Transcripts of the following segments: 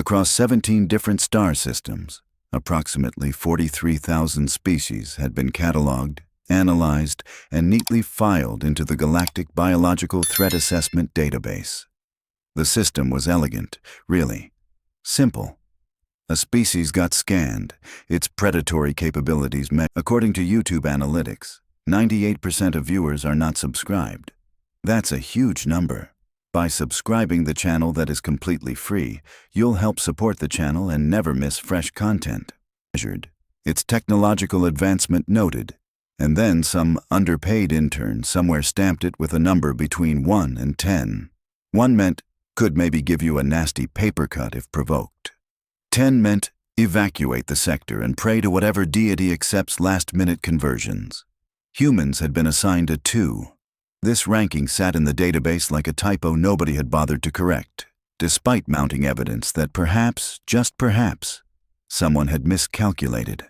Across 17 different star systems, approximately 43,000 species had been cataloged, analyzed, and neatly filed into the Galactic Biological Threat Assessment Database. The system was elegant, really. Simple. A species got scanned, its predatory capabilities met. According to YouTube analytics, 98% of viewers are not subscribed. That's a huge number. By subscribing the channel that is completely free, you'll help support the channel and never miss fresh content. Measured. Its technological advancement noted. And then some underpaid intern somewhere stamped it with a number between 1 and 10. 1 meant, could maybe give you a nasty paper cut if provoked. 10 meant, evacuate the sector and pray to whatever deity accepts last-minute conversions. Humans had been assigned a 2. This ranking sat in the database like a typo nobody had bothered to correct, despite mounting evidence that perhaps, just perhaps, someone had miscalculated.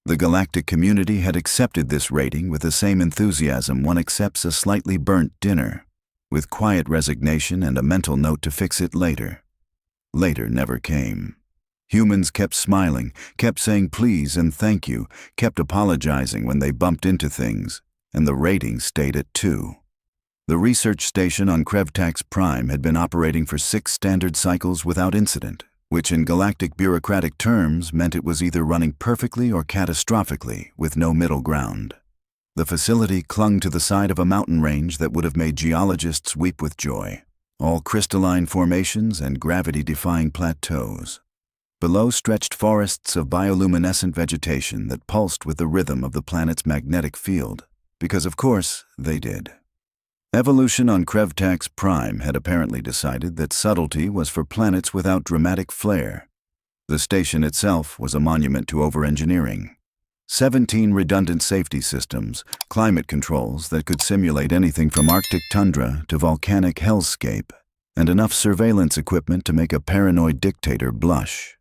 The galactic community had accepted this rating with the same enthusiasm one accepts a slightly burnt dinner, with quiet resignation and a mental note to fix it later. Later never came. Humans kept smiling, kept saying please and thank you, kept apologizing when they bumped into things, and the rating stayed at 2. The research station on Krevax Prime had been operating for 6 standard cycles without incident, which in galactic bureaucratic terms meant it was either running perfectly or catastrophically, with no middle ground. The facility clung to the side of a mountain range that would have made geologists weep with joy, all crystalline formations and gravity-defying plateaus. Below stretched forests of bioluminescent vegetation that pulsed with the rhythm of the planet's magnetic field, because of course they did. Evolution on Krevax Prime had apparently decided that subtlety was for planets without dramatic flair. The station itself was a monument to over-engineering. 17 redundant safety systems, climate controls that could simulate anything from Arctic tundra to volcanic hellscape, and enough surveillance equipment to make a paranoid dictator blush.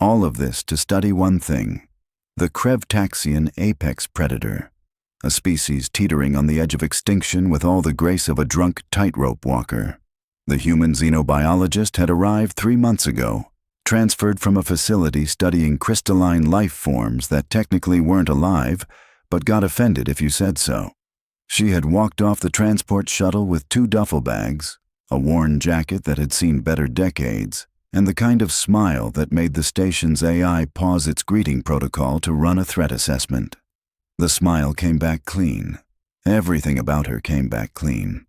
All of this to study one thing, the Krevaxian apex predator, a species teetering on the edge of extinction with all the grace of a drunk tightrope walker. The human xenobiologist had arrived 3 months ago, transferred from a facility studying crystalline life forms that technically weren't alive, but got offended if you said so. She had walked off the transport shuttle with 2 duffel bags, a worn jacket that had seen better decades, and the kind of smile that made the station's AI pause its greeting protocol to run a threat assessment. The smile came back clean. Everything about her came back clean.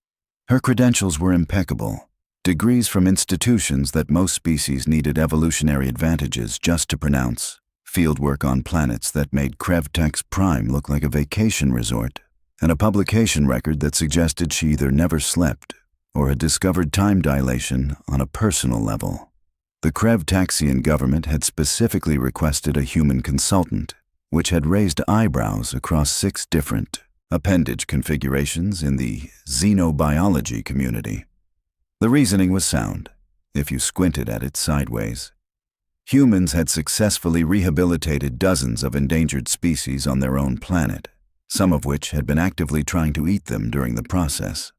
Her credentials were impeccable. Degrees from institutions that most species needed evolutionary advantages just to pronounce. Fieldwork on planets that made Krevax Prime look like a vacation resort. And a publication record that suggested she either never slept or had discovered time dilation on a personal level. The Krevaxian government had specifically requested a human consultant, which had raised eyebrows across 6 different appendage configurations in the xenobiology community. The reasoning was sound, if you squinted at it sideways. Humans had successfully rehabilitated dozens of endangered species on their own planet, some of which had been actively trying to eat them during the process.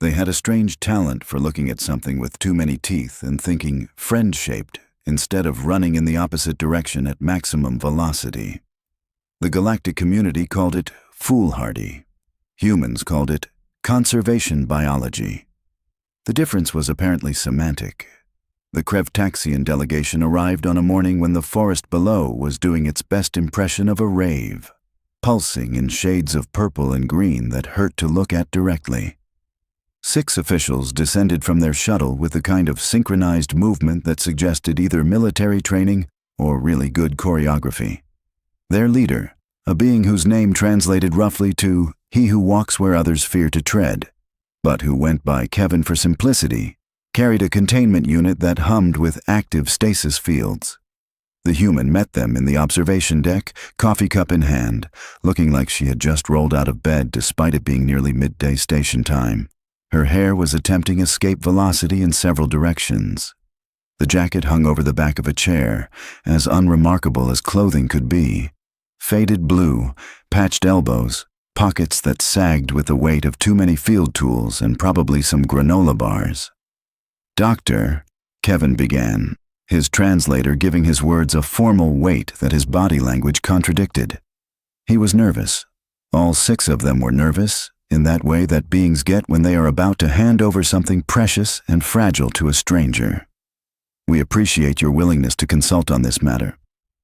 They had a strange talent for looking at something with too many teeth and thinking friend-shaped instead of running in the opposite direction at maximum velocity. The galactic community called it foolhardy. Humans called it conservation biology. The difference was apparently semantic. The Krevaxian delegation arrived on a morning when the forest below was doing its best impression of a rave, pulsing in shades of purple and green that hurt to look at directly. 6 officials descended from their shuttle with the kind of synchronized movement that suggested either military training or really good choreography. Their leader, a being whose name translated roughly to "he who walks where others fear to tread," but who went by Kevin for simplicity, carried a containment unit that hummed with active stasis fields. The human met them in the observation deck, coffee cup in hand, looking like she had just rolled out of bed despite it being nearly midday station time. Her hair was attempting escape velocity in several directions. The jacket hung over the back of a chair, as unremarkable as clothing could be. Faded blue, patched elbows, pockets that sagged with the weight of too many field tools and probably some granola bars. "Doctor," Kevin began, his translator giving his words a formal weight that his body language contradicted. He was nervous. All 6 of them were nervous, in that way that beings get when they are about to hand over something precious and fragile to a stranger. We appreciate your willingness to consult on this matter.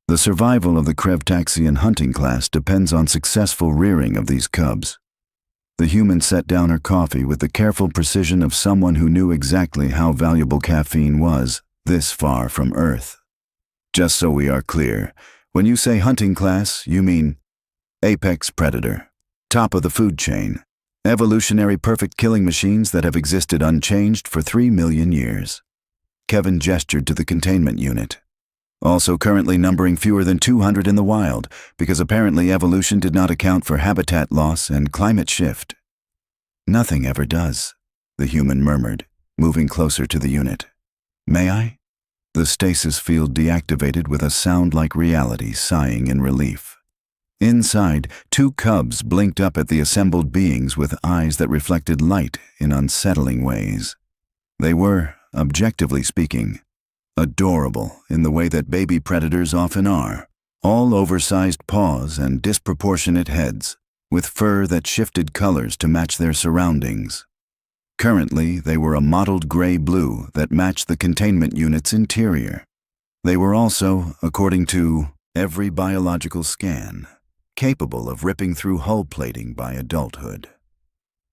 The survival of the Krevaxian hunting class depends on successful rearing of these cubs. The human set down her coffee with the careful precision of someone who knew exactly how valuable caffeine was this far from Earth. Just so we are clear, when you say hunting class, you mean apex predator, top of the food chain, evolutionary perfect killing machines that have existed unchanged for 3 million years. Kevin gestured to the containment unit. Also currently numbering fewer than 200 in the wild, because apparently evolution did not account for habitat loss and climate shift. Nothing ever does, the human murmured, moving closer to the unit. May I? The stasis field deactivated with a sound like reality sighing in relief. Inside, 2 cubs blinked up at the assembled beings with eyes that reflected light in unsettling ways. They were, objectively speaking, adorable in the way that baby predators often are, all oversized paws and disproportionate heads, with fur that shifted colors to match their surroundings. Currently, they were a mottled gray-blue that matched the containment unit's interior. They were also, according to every biological scan, capable of ripping through hull plating by adulthood.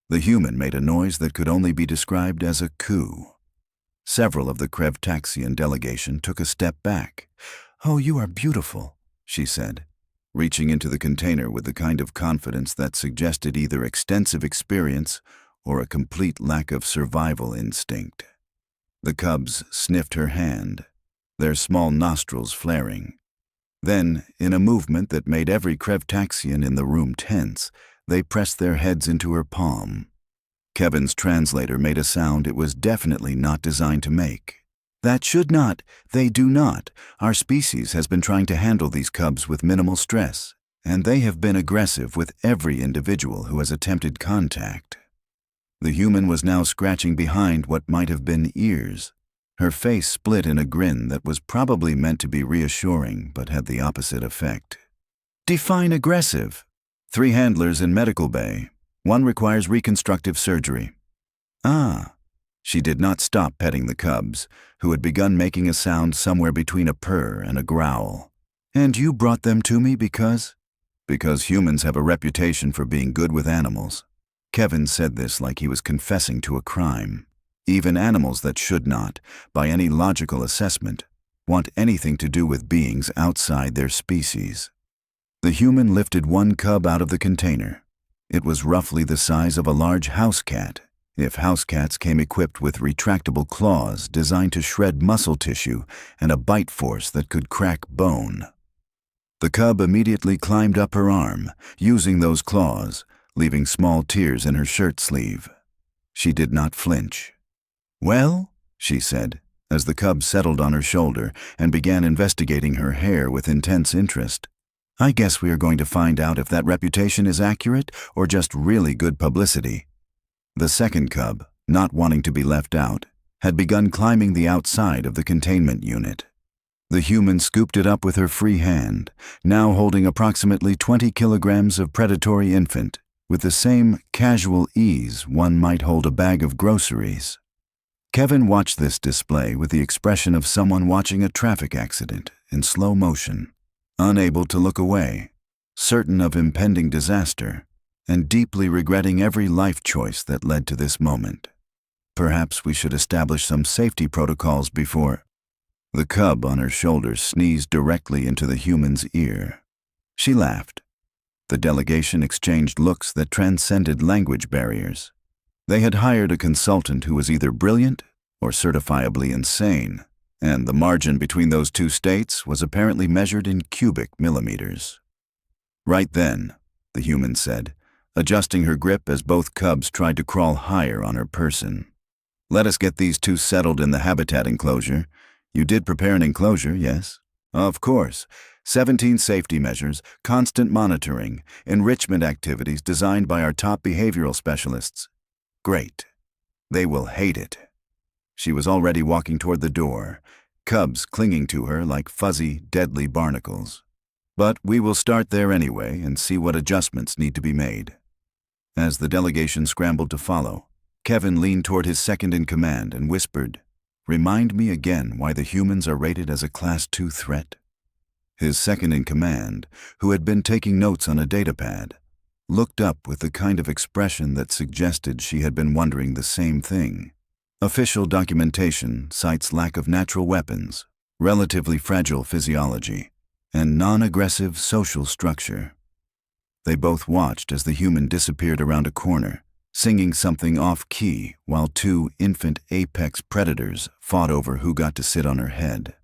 The human made a noise that could only be described as a coo. Several of the Krevaxian delegation took a step back. "Oh, you are beautiful," she said, reaching into the container with the kind of confidence that suggested either extensive experience or a complete lack of survival instinct. The cubs sniffed her hand, their small nostrils flaring. Then, in a movement that made every Krevaxian in the room tense, they pressed their heads into her palm. Kevin's translator made a sound it was definitely not designed to make. "That should not, they do not. Our species has been trying to handle these cubs with minimal stress, and they have been aggressive with every individual who has attempted contact." The human was now scratching behind what might have been ears. Her face split in a grin that was probably meant to be reassuring but had the opposite effect. "Define aggressive." 3 handlers in medical bay. 1 requires reconstructive surgery. "Ah." She did not stop petting the cubs, who had begun making a sound somewhere between a purr and a growl. "And you brought them to me because?" "Because humans have a reputation for being good with animals." Kevin said this like he was confessing to a crime. Even animals that should not, by any logical assessment, want anything to do with beings outside their species. The human lifted 1 cub out of the container. It was roughly the size of a large house cat, if house cats came equipped with retractable claws designed to shred muscle tissue and a bite force that could crack bone. The cub immediately climbed up her arm, using those claws, leaving small tears in her shirt sleeve. She did not flinch. "Well," she said, as the cub settled on her shoulder and began investigating her hair with intense interest. "I guess we are going to find out if that reputation is accurate or just really good publicity." The second cub, not wanting to be left out, had begun climbing the outside of the containment unit. The human scooped it up with her free hand, now holding approximately 20 kilograms of predatory infant, with the same casual ease one might hold a bag of groceries. Kevin watched this display with the expression of someone watching a traffic accident in slow motion, unable to look away, certain of impending disaster, and deeply regretting every life choice that led to this moment. "Perhaps we should establish some safety protocols before—" The cub on her shoulder sneezed directly into the human's ear. She laughed. The delegation exchanged looks that transcended language barriers. They had hired a consultant who was either brilliant or certifiably insane, and the margin between those 2 states was apparently measured in cubic millimeters. "Right then," the human said, adjusting her grip as both cubs tried to crawl higher on her person. "Let us get these 2 settled in the habitat enclosure. You did prepare an enclosure, yes?" "Of course. 17 safety measures, constant monitoring, enrichment activities designed by our top behavioral specialists." "Great. They will hate it." She was already walking toward the door. cubs clinging to her like fuzzy, deadly barnacles. But we will start there anyway and see what adjustments need to be made. As the delegation scrambled to follow, Kevin leaned toward his second-in-command and whispered, "Remind me again why the humans are rated as a Class 2 threat." His second-in-command, who had been taking notes on a datapad, looked up with the kind of expression that suggested she had been wondering the same thing. Official documentation cites lack of natural weapons, relatively fragile physiology, and non-aggressive social structure. They both watched as the human disappeared around a corner, singing something off-key while two infant apex predators fought over who got to sit on her head.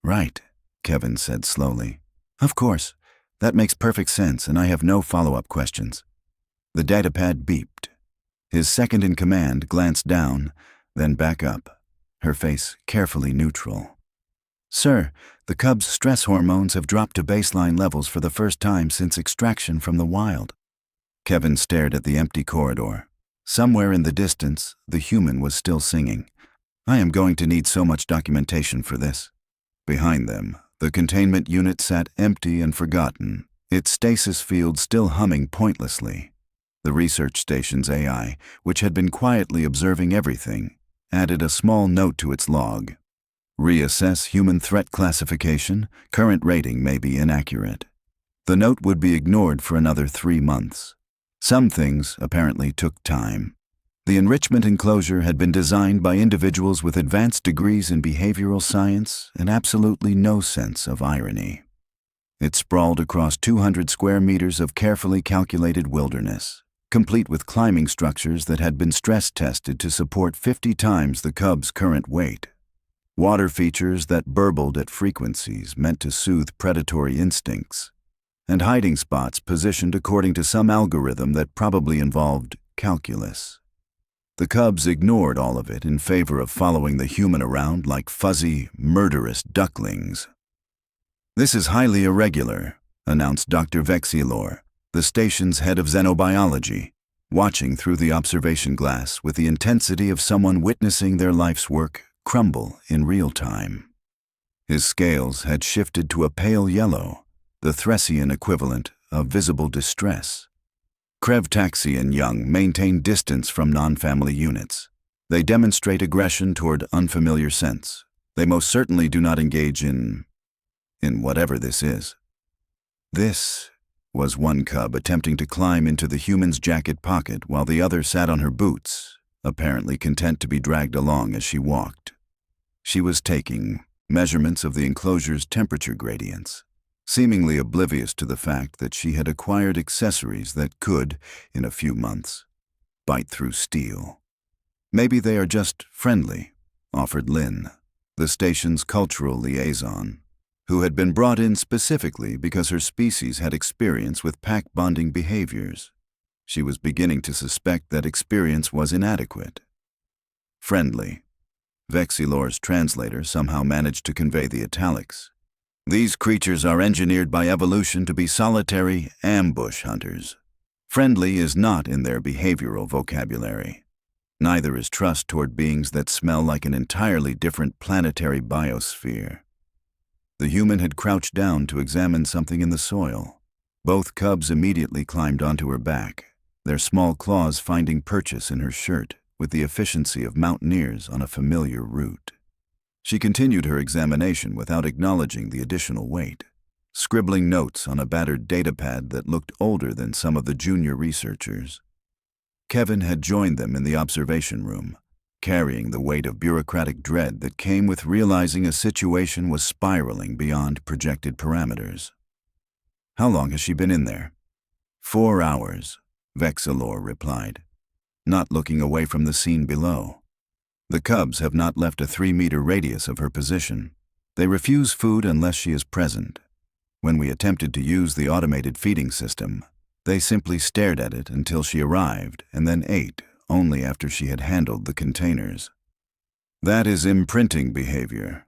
"Right," Kevin said slowly. "Of course. That makes perfect sense, and I have no follow-up questions." The datapad beeped. His second-in-command glanced down, then back up, her face carefully neutral. "Sir, the cub's stress hormones have dropped to baseline levels for the first time since extraction from the wild." Kevin stared at the empty corridor. Somewhere in the distance, the human was still singing. "I am going to need so much documentation for this." Behind them, the containment unit sat empty and forgotten, its stasis field still humming pointlessly. The research station's AI, which had been quietly observing everything, added a small note to its log. "Reassess human threat classification. Current rating may be inaccurate." The note would be ignored for another 3 months. Some things apparently took time. The enrichment enclosure had been designed by individuals with advanced degrees in behavioral science and absolutely no sense of irony. It sprawled across 200 square meters of carefully calculated wilderness, complete with climbing structures that had been stress-tested to support 50 times the cub's current weight. Water features that burbled at frequencies meant to soothe predatory instincts, and hiding spots positioned according to some algorithm that probably involved calculus. The cubs ignored all of it in favor of following the human around like fuzzy, murderous ducklings. "This is highly irregular," announced Dr. Vexilor, the station's head of xenobiology, watching through the observation glass with the intensity of someone witnessing their life's work crumble in real time. His scales had shifted to a pale yellow, the Threesian equivalent of visible distress. Krevax and Young maintain distance from non-family units. They demonstrate aggression toward unfamiliar scents. They most certainly do not engage in whatever this is. "This," was one cub attempting to climb into the human's jacket pocket while the other sat on her boots, apparently content to be dragged along as she walked. She was taking measurements of the enclosure's temperature gradients, seemingly oblivious to the fact that she had acquired accessories that could, in a few months, bite through steel. "Maybe they are just friendly," offered Lynn, the station's cultural liaison, who had been brought in specifically because her species had experience with pack-bonding behaviors. She was beginning to suspect that experience was inadequate. "Friendly." Vexilor's translator somehow managed to convey the italics. "These creatures are engineered by evolution to be solitary ambush hunters. Friendly is not in their behavioral vocabulary. Neither is trust toward beings that smell like an entirely different planetary biosphere." The human had crouched down to examine something in the soil. Both cubs immediately climbed onto her back, their small claws finding purchase in her shirt with the efficiency of mountaineers on a familiar route. She continued her examination without acknowledging the additional weight, scribbling notes on a battered datapad that looked older than some of the junior researchers. Kevin had joined them in the observation room, carrying the weight of bureaucratic dread that came with realizing a situation was spiraling beyond projected parameters. "How long has she been in there?" 4 hours, Vexilor replied, not looking away from the scene below. "The cubs have not left a 3-meter radius of her position. They refuse food unless she is present. When we attempted to use the automated feeding system, they simply stared at it until she arrived and then ate only after she had handled the containers. That is imprinting behavior."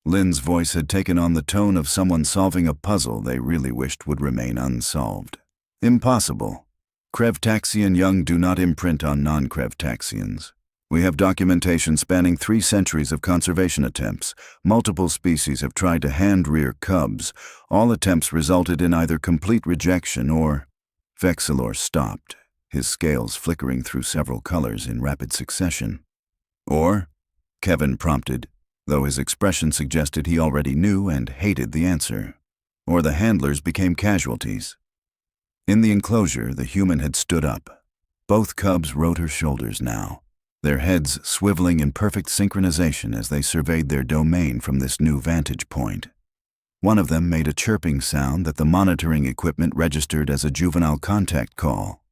Lynn's voice had taken on the tone of someone solving a puzzle they really wished would remain unsolved. "Impossible. Krevax and Young do not imprint on non-Krevtaxians. We have documentation spanning 3 centuries of conservation attempts. Multiple species have tried to hand-rear cubs. All attempts resulted in either complete rejection or... Vexillor stopped, his scales flickering through several colors in rapid succession. Or, Kevin prompted, though his expression suggested he already knew and hated the answer. Or the handlers became casualties. In the enclosure, the human had stood up. Both cubs rode her shoulders now, their heads swiveling in perfect synchronization as they surveyed their domain from this new vantage point. One of them made a chirping sound that the monitoring equipment registered as a juvenile contact call.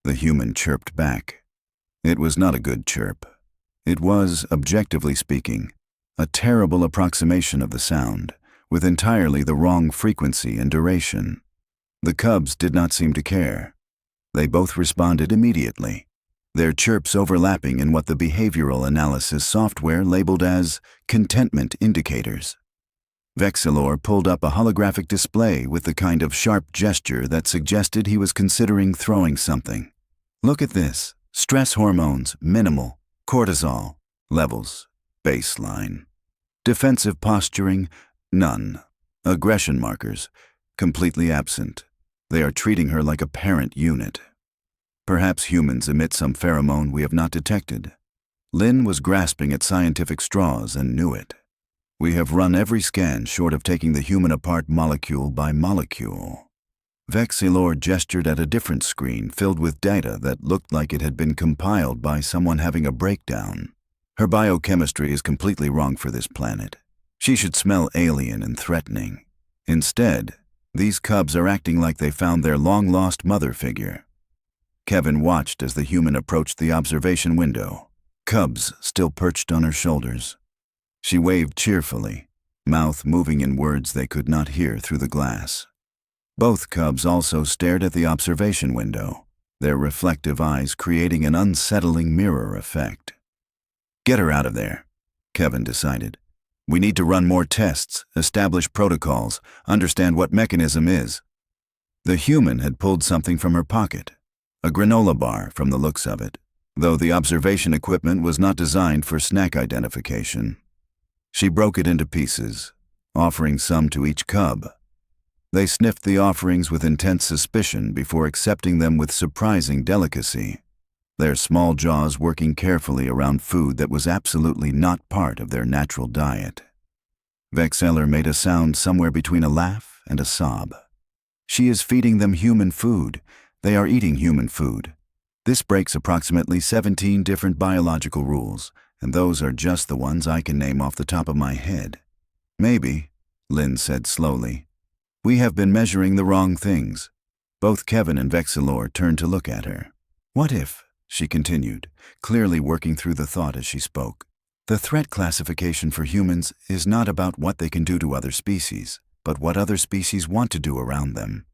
The human chirped back. It was not a good chirp. It was, objectively speaking, a terrible approximation of the sound, with entirely the wrong frequency and duration. The cubs did not seem to care. They both responded immediately, their chirps overlapping in what the behavioral analysis software labeled as contentment indicators. Vexillor pulled up a holographic display with the kind of sharp gesture that suggested he was considering throwing something. Look at this. Stress hormones, minimal. Cortisol, levels, baseline. Defensive posturing, none. Aggression markers, completely absent. They are treating her like a parent unit. Perhaps humans emit some pheromone we have not detected. Lynn was grasping at scientific straws and knew it. We have run every scan short of taking the human apart molecule by molecule. Vexillor gestured at a different screen filled with data that looked like it had been compiled by someone having a breakdown. Her biochemistry is completely wrong for this planet. She should smell alien and threatening. Instead, these cubs are acting like they found their long-lost mother figure. Kevin watched as the human approached the observation window, cubs still perched on her shoulders. She waved cheerfully, mouth moving in words they could not hear through the glass. Both cubs also stared at the observation window, their reflective eyes creating an unsettling mirror effect. Get her out of there, Kevin decided. We need to run more tests, establish protocols, understand what mechanism is. The human had pulled something from her pocket, a granola bar from the looks of it, though the observation equipment was not designed for snack identification. She broke it into pieces, offering some to each cub. They sniffed the offerings with intense suspicion before accepting them with surprising delicacy, their small jaws working carefully around food that was absolutely not part of their natural diet. Vexillor made a sound somewhere between a laugh and a sob. She is feeding them human food. They are eating human food. This breaks approximately 17 different biological rules, and those are just the ones I can name off the top of my head. Maybe, Lynn said slowly. We have been measuring the wrong things. Both Kevin and Vexillor turned to look at her. What if, she continued, clearly working through the thought as she spoke, the threat classification for humans is not about what they can do to other species, but what other species want to do around them.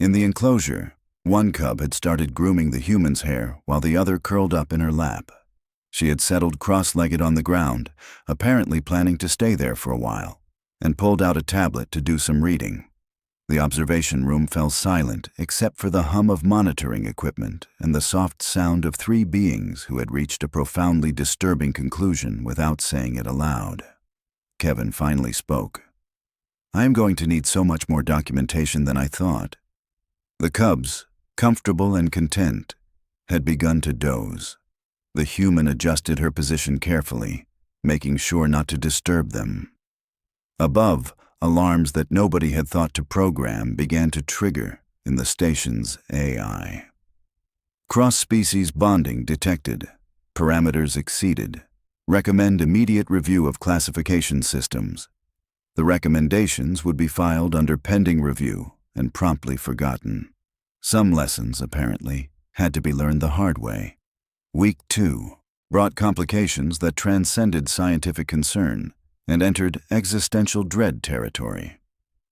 In the enclosure, one cub had started grooming the human's hair while the other curled up in her lap. She had settled cross-legged on the ground, apparently planning to stay there for a while, and pulled out a tablet to do some reading. The observation room fell silent except for the hum of monitoring equipment and the soft sound of 3 beings who had reached a profoundly disturbing conclusion without saying it aloud. Kevin finally spoke. I am going to need so much more documentation than I thought. The cubs, comfortable and content, had begun to doze. The human adjusted her position carefully, making sure not to disturb them. Above, alarms that nobody had thought to program began to trigger in the station's AI. Cross-species bonding detected. Parameters exceeded. Recommend immediate review of classification systems. The recommendations would be filed under pending review and promptly forgotten. Some lessons, apparently, had to be learned the hard way. Week 2 brought complications that transcended scientific concern and entered existential dread territory.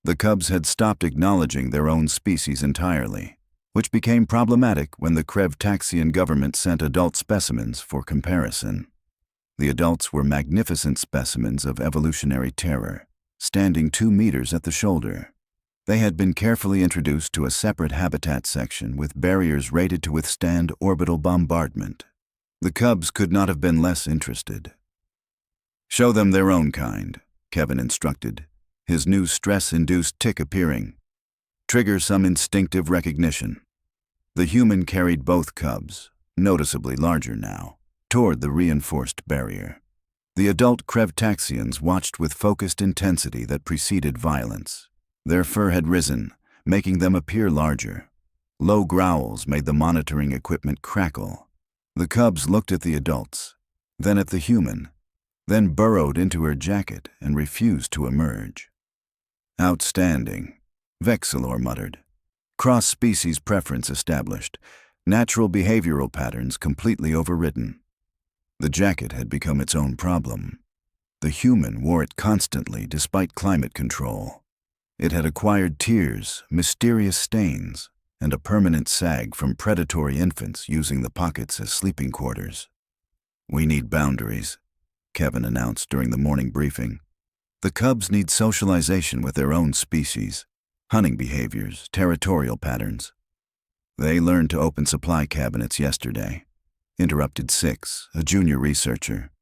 The cubs had stopped acknowledging their own species entirely, which became problematic when the Krevaxian government sent adult specimens for comparison. The adults were magnificent specimens of evolutionary terror, standing 2 meters at the shoulder. They had been carefully introduced to a separate habitat section with barriers rated to withstand orbital bombardment. The cubs could not have been less interested. "Show them their own kind," Kevin instructed, his new stress-induced tic appearing. "Trigger some instinctive recognition." The human carried both cubs, noticeably larger now, toward the reinforced barrier. The adult Krevtaxians watched with focused intensity that preceded violence. Their fur had risen, making them appear larger. Low growls made the monitoring equipment crackle. The cubs looked at the adults, then at the human, then burrowed into her jacket and refused to emerge. "Outstanding," Vexilor muttered. Cross-species preference established, natural behavioral patterns completely overridden. The jacket had become its own problem. The human wore it constantly despite climate control. It had acquired tears, mysterious stains, and a permanent sag from predatory infants using the pockets as sleeping quarters. "We need boundaries," Kevin announced during the morning briefing. "The cubs need socialization with their own species, hunting behaviors, territorial patterns." "They learned to open supply cabinets yesterday," interrupted Six, a junior researcher.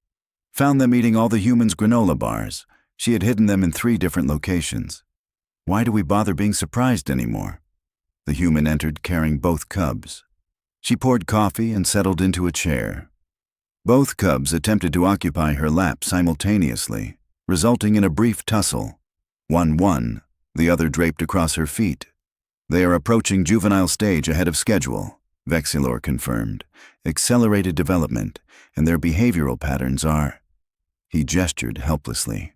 "Found them eating all the humans' granola bars. She had hidden them in 3 different locations. Why do we bother being surprised anymore?" The human entered carrying both cubs. She poured coffee and settled into a chair. Both cubs attempted to occupy her lap simultaneously, resulting in a brief tussle. One won, the other draped across her feet. "They are approaching juvenile stage ahead of schedule," Vexilor confirmed. "Accelerated development, and their behavioral patterns are—" He gestured helplessly.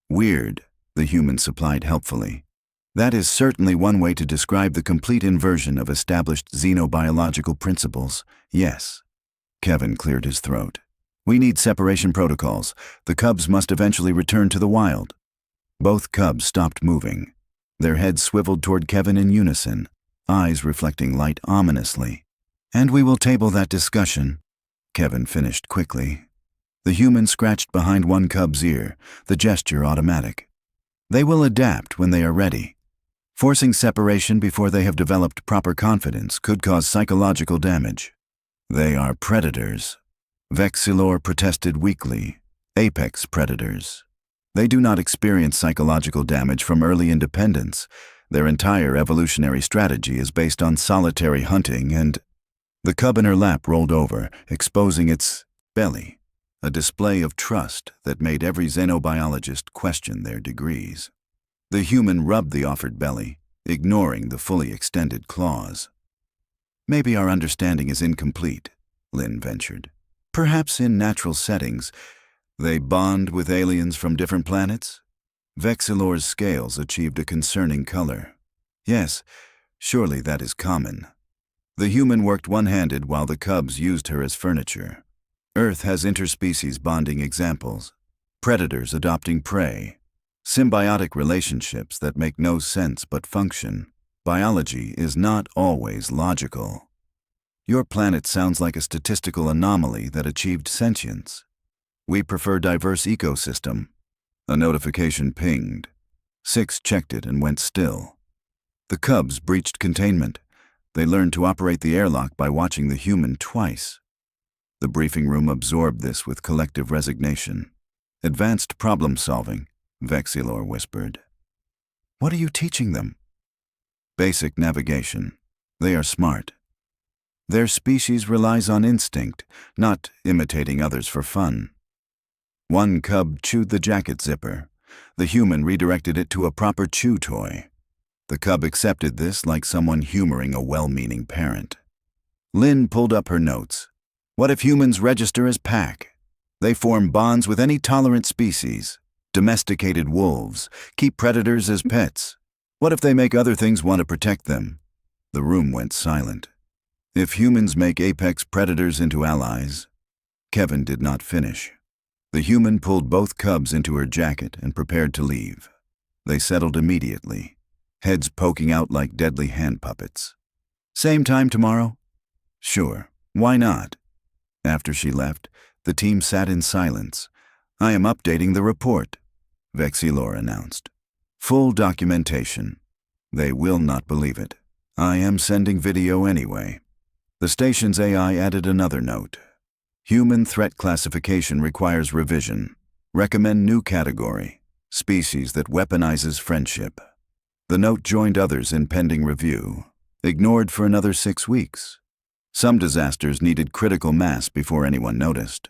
"Weird," the human supplied helpfully. "That is certainly one way to describe the complete inversion of established xenobiological principles, yes." Kevin cleared his throat. "We need separation protocols. The cubs must eventually return to the wild." Both cubs stopped moving. Their heads swiveled toward Kevin in unison, eyes reflecting light ominously. "And we will table that discussion," Kevin finished quickly. The human scratched behind one cub's ear, the gesture automatic. "They will adapt when they are ready. Forcing separation before they have developed proper confidence could cause psychological damage." "They are predators," Vexilor protested weakly. "Apex predators. They do not experience psychological damage from early independence. Their entire evolutionary strategy is based on solitary hunting and—" The cub in her lap rolled over, exposing its belly, a display of trust that made every xenobiologist question their degrees. The human rubbed the offered belly, ignoring the fully extended claws. "Maybe our understanding is incomplete," Lynn ventured. "Perhaps in natural settings, they bond with aliens from different planets?" Vexilor's scales achieved a concerning color. "Yes, surely that is common." The human worked one-handed while the cubs used her as furniture. Earth has interspecies bonding examples, predators adopting prey, symbiotic relationships that make no sense but function. Biology is not always logical. Your planet sounds like a statistical anomaly that achieved sentience. We prefer diverse ecosystem. A notification pinged. Six checked it and went still. The cubs breached containment. They learned to operate the airlock by watching the human twice. The briefing room absorbed this with collective resignation. "Advanced problem solving," Vexilor whispered. "What are you teaching them?" "Basic navigation. They are smart. Their species relies on instinct, not imitating others for fun." One cub chewed the jacket zipper. The human redirected it to a proper chew toy. The cub accepted this like someone humoring a well-meaning parent. Lynn pulled up her notes. "What if humans register as pack? They form bonds with any tolerant species, domesticated wolves, keep predators as pets. What if they make other things want to protect them?" The room went silent. "If humans make apex predators into allies—" Kevin did not finish. The human pulled both cubs into her jacket and prepared to leave. They settled immediately, heads poking out like deadly hand puppets. "Same time tomorrow?" "Sure, why not?" After she left, the team sat in silence. "I am updating the report," Vexilor announced. "Full documentation. They will not believe it. I am sending video anyway." The station's AI added another note. Human threat classification requires revision. Recommend new category. Species that weaponizes friendship. The note joined others in pending review. Ignored for another 6 weeks. Some disasters needed critical mass before anyone noticed.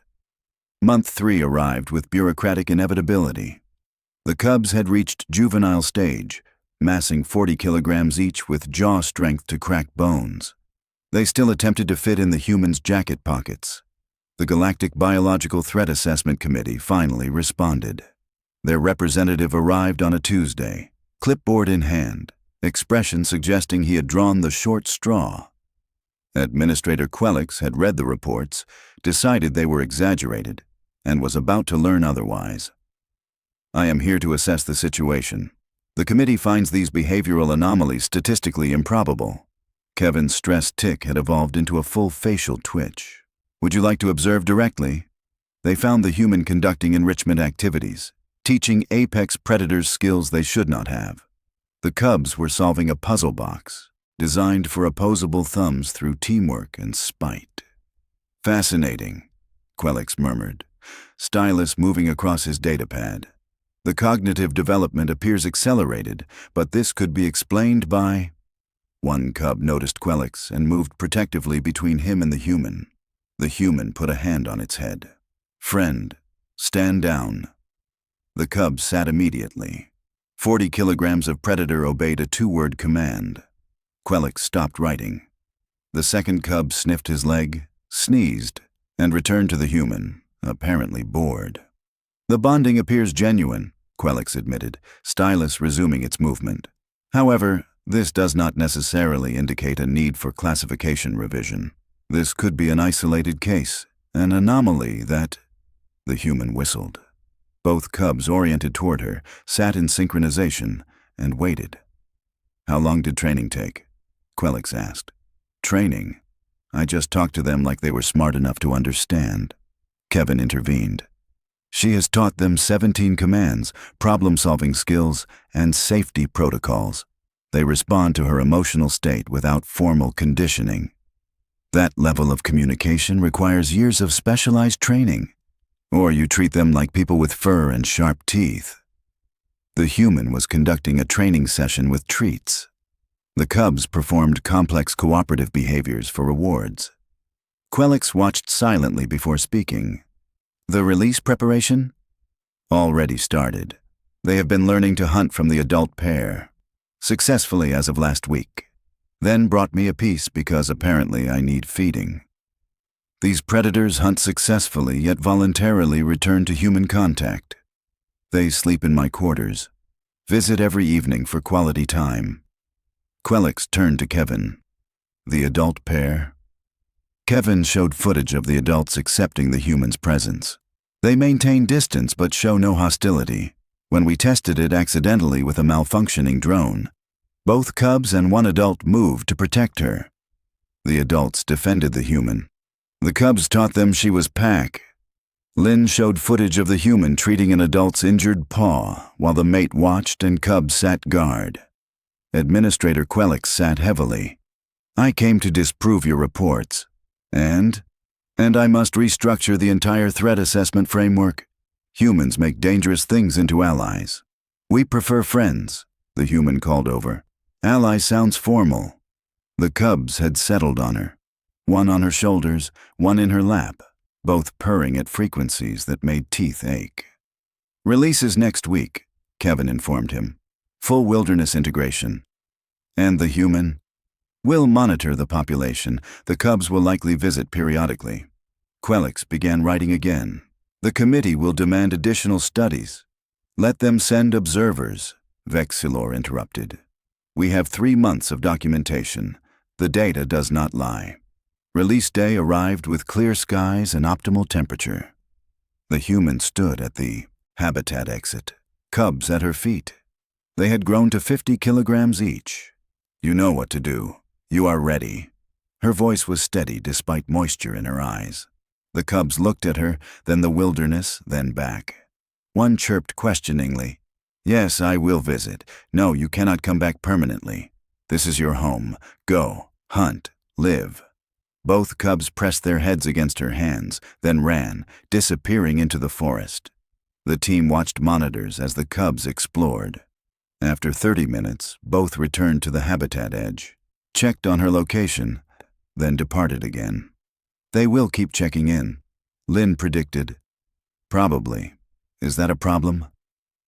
Month 3 arrived with bureaucratic inevitability. The cubs had reached juvenile stage, massing 40 kilograms each with jaw strength to crack bones. They still attempted to fit in the humans' jacket pockets. The Galactic Biological Threat Assessment Committee finally responded. Their representative arrived on a Tuesday, clipboard in hand, expression suggesting he had drawn the short straw. Administrator Krevax had read the reports, decided they were exaggerated, and was about to learn otherwise. I am here to assess the situation. The committee finds these behavioral anomalies statistically improbable. Kevin's stressed tic had evolved into a full facial twitch. Would you like to observe directly? They found the human conducting enrichment activities, teaching apex predators skills they should not have. The cubs were solving a puzzle box, designed for opposable thumbs through teamwork and spite. Fascinating, Krevax murmured, stylus moving across his datapad. The cognitive development appears accelerated, but this could be explained by... One cub noticed Krevax and moved protectively between him and the human. The human put a hand on its head. Friend, stand down. The cub sat immediately. 40 kilograms of predator obeyed a 2-word command. Krevax stopped writing. The second cub sniffed his leg, sneezed, and returned to the human, apparently bored. The bonding appears genuine, Krevax admitted, stylus resuming its movement. However, this does not necessarily indicate a need for classification revision. This could be an isolated case, an anomaly that... The human whistled. Both cubs oriented toward her, sat in synchronization, and waited. How long did training take? Krevax asked. Training? I just talked to them like they were smart enough to understand. Kevin intervened. She has taught them 17 commands, problem-solving skills, and safety protocols. They respond to her emotional state without formal conditioning. That level of communication requires years of specialized training. Or you treat them like people with fur and sharp teeth. The human was conducting a training session with treats. The cubs performed complex cooperative behaviors for rewards. Krevax watched silently before speaking. The release preparation? Already started. They have been learning to hunt from the adult pair. Successfully as of last week. Then brought me a piece because apparently I need feeding. These predators hunt successfully yet voluntarily return to human contact. They sleep in my quarters. Visit every evening for quality time. Krevax turned to Kevin. The adult pair? Kevin showed footage of the adults accepting the human's presence. They maintain distance but show no hostility. When we tested it accidentally with a malfunctioning drone, both cubs and one adult moved to protect her. The adults defended the human. The cubs taught them she was pack. Lynn showed footage of the human treating an adult's injured paw while the mate watched and cubs sat guard. Administrator Krevax sat heavily. I came to disprove your reports. And I must restructure the entire threat assessment framework. Humans make dangerous things into allies. We prefer friends, the human called over. Ally sounds formal. The cubs had settled on her. One on her shoulders, one in her lap, both purring at frequencies that made teeth ache. Releases next week, Kevin informed him. Full wilderness integration. And the human? We'll monitor the population. The cubs will likely visit periodically. Krevax began writing again. The committee will demand additional studies. Let them send observers, Vexilor interrupted. We have 3 months of documentation. The data does not lie. Release day arrived with clear skies and optimal temperature. The human stood at the habitat exit, cubs at her feet. They had grown to 50 kilograms each. You know what to do. You are ready. Her voice was steady despite moisture in her eyes. The cubs looked at her, then the wilderness, then back. One chirped questioningly. Yes, I will visit. No, you cannot come back permanently. This is your home. Go, hunt, live. Both cubs pressed their heads against her hands, then ran, disappearing into the forest. The team watched monitors as the cubs explored. After 30 minutes, both returned to the habitat edge, checked on her location, then departed again. They will keep checking in, Lynn predicted. Probably. Is that a problem?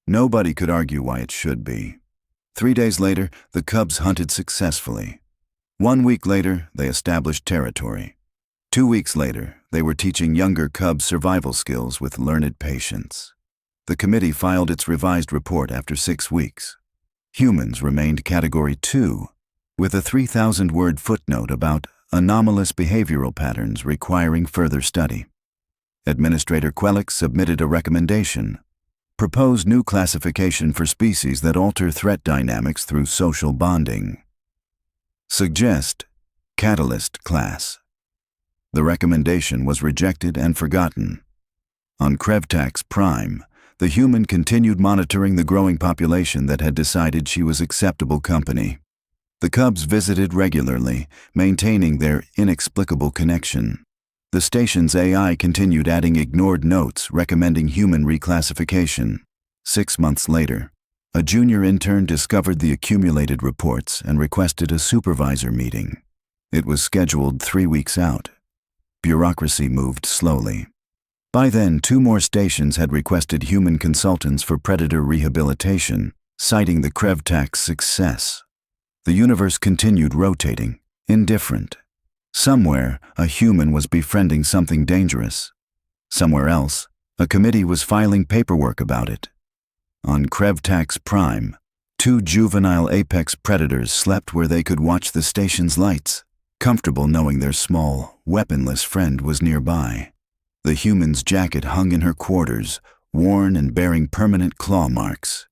Nobody could argue why it should be. 3 days later, the cubs hunted successfully. 1 week later, they established territory. 2 weeks later, they were teaching younger cubs survival skills with learned patience. The committee filed its revised report after 6 weeks. Humans remained Category 2, with a 3,000-word footnote about anomalous behavioral patterns requiring further study. Administrator Krevax submitted a recommendation. Propose new classification for species that alter threat dynamics through social bonding. Suggest Catalyst class. The recommendation was rejected and forgotten. On Krevax Prime, the human continued monitoring the growing population that had decided she was acceptable company. The cubs visited regularly, maintaining their inexplicable connection. The station's AI continued adding ignored notes recommending human reclassification. 6 months later, a junior intern discovered the accumulated reports and requested a supervisor meeting. It was scheduled 3 weeks out. Bureaucracy moved slowly. By then, 2 more stations had requested human consultants for predator rehabilitation, citing the Krevax success. The universe continued rotating, indifferent. Somewhere, a human was befriending something dangerous. Somewhere else, a committee was filing paperwork about it. On Krevax Prime, 2 juvenile apex predators slept where they could watch the station's lights, comfortable knowing their small, weaponless friend was nearby. The human's jacket hung in her quarters, worn and bearing permanent claw marks.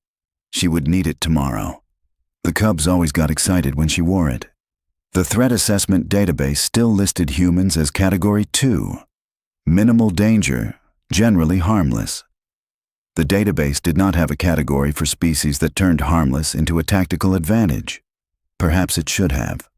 She would need it tomorrow. The cubs always got excited when she wore it. The threat assessment database still listed humans as Category 2. Minimal danger, generally harmless. The database did not have a category for species that turned harmless into a tactical advantage. Perhaps it should have.